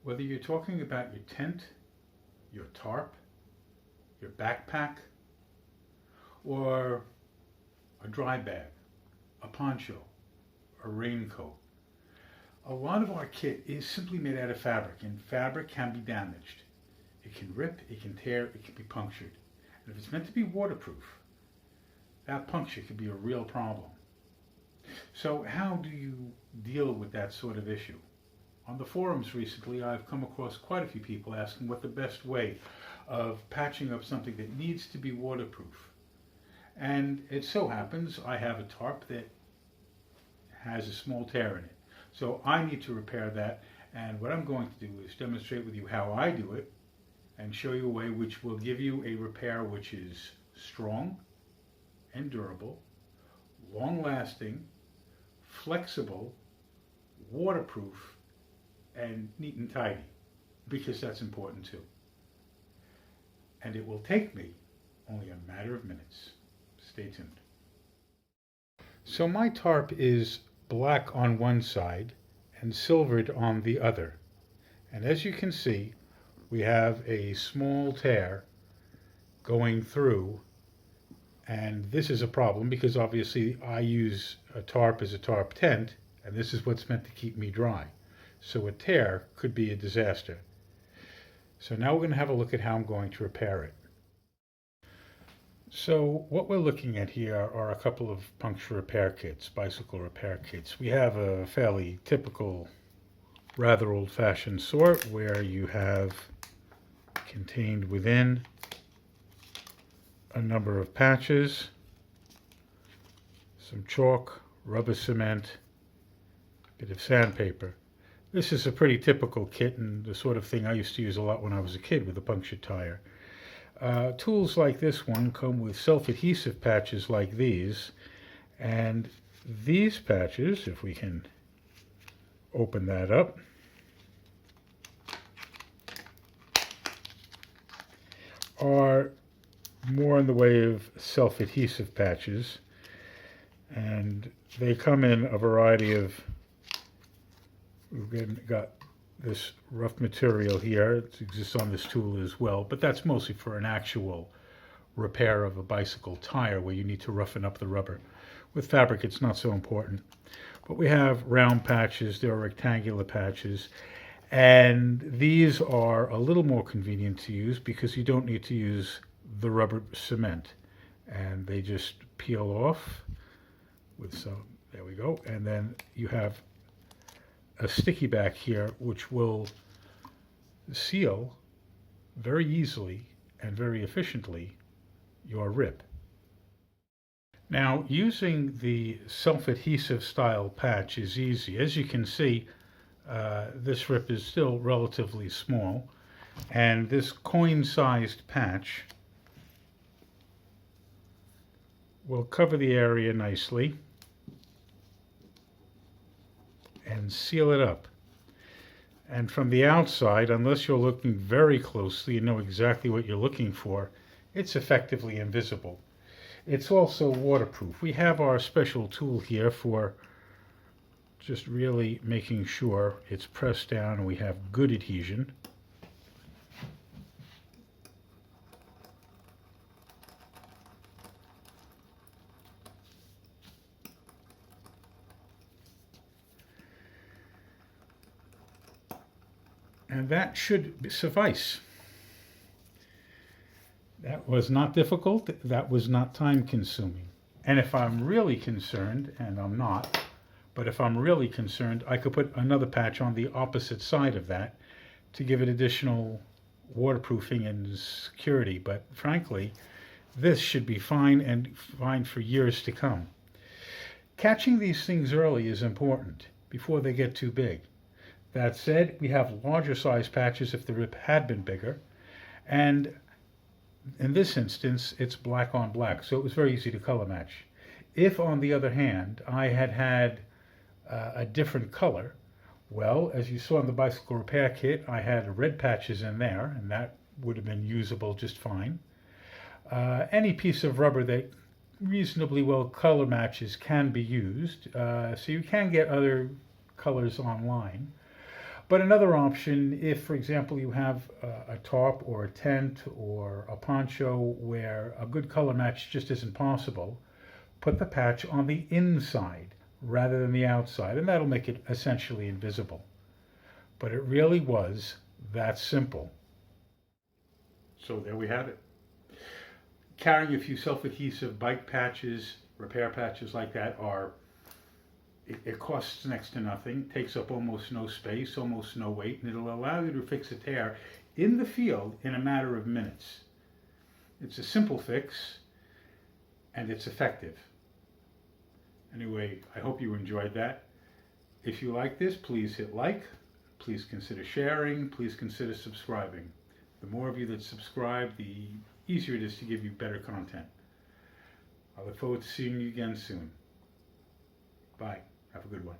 Whether you're talking about your tent, your tarp, your backpack, or a dry bag, a poncho, a raincoat, a lot of our kit is simply made out of fabric, and fabric can be damaged. It can rip, it can tear, it can be punctured. And if it's meant to be waterproof, that puncture could be a real problem. So how do you deal with that sort of issue? On the forums recently, I've come across quite a few people asking what the best way of patching up something that needs to be waterproof. And it so happens I have a tarp that has a small tear in it. So I need to repair that, and what I'm going to do is demonstrate with you how I do it and show you a way which will give you a repair which is strong and durable, long-lasting, flexible, waterproof, and neat and tidy, because that's important too. And it will take me only a matter of minutes. Stay tuned. So my tarp is black on one side and silvered on the other. And as you can see, we have a small tear going through, and this is a problem because obviously I use a tarp as a tarp tent, and this is what's meant to keep me dry. So a tear could be a disaster. So now we're going to have a look at how I'm going to repair it. So what we're looking at here are a couple of puncture repair kits, bicycle repair kits. We have a fairly typical, rather old-fashioned sort where you have contained within a number of patches, some chalk, rubber cement, a bit of sandpaper. This is a pretty typical kit and the sort of thing I used to use a lot when I was a kid with a punctured tire. Tools like this one come with self-adhesive patches like these, and these patches, if we can open that up, are more in the way of self-adhesive patches, and they come in a variety of, we've got this rough material here. It exists on this tool as well, but that's mostly for an actual repair of a bicycle tire where you need to roughen up the rubber. With fabric, it's not so important. But we have round patches, there are rectangular patches, and these are a little more convenient to use because you don't need to use the rubber cement, and they just peel off with some, there we go, and then you have a sticky back here which will seal very easily and very efficiently your rip. Now, using the self-adhesive style patch is easy. As you can see, this rip is still relatively small, and this coin-sized patch will cover the area nicely and seal it up. And from the outside, unless you're looking very closely and know exactly what you're looking for, it's effectively invisible. It's also waterproof. We have our special tool here for just really making sure it's pressed down and we have good adhesion. And that should suffice. That was not difficult, that was not time consuming. And if I'm really concerned, and I'm not, but if I'm really concerned, I could put another patch on the opposite side of that to give it additional waterproofing and security. But frankly, this should be fine, and fine for years to come. Catching these things early is important before they get too big. That said, we have larger size patches if the rip had been bigger, and in this instance it's black on black, so it was very easy to color match. If, on the other hand, I had had a different color, well, as you saw in the bicycle repair kit, I had red patches in there, and that would have been usable just fine. Any piece of rubber that reasonably well color matches can be used, so you can get other colors online. But another option, if, for example, you have a tarp or a tent or a poncho where a good color match just isn't possible, put the patch on the inside rather than the outside, and that'll make it essentially invisible. But it really was that simple. So there we have it. Carrying a few self-adhesive bike patches, repair patches like that it costs next to nothing, takes up almost no space, almost no weight, and it'll allow you to fix a tear in the field in a matter of minutes. It's a simple fix, and it's effective. Anyway, I hope you enjoyed that. If you like this, please hit like, please consider sharing, please consider subscribing. The more of you that subscribe, the easier it is to give you better content. I look forward to seeing you again soon. Bye. Have a good one.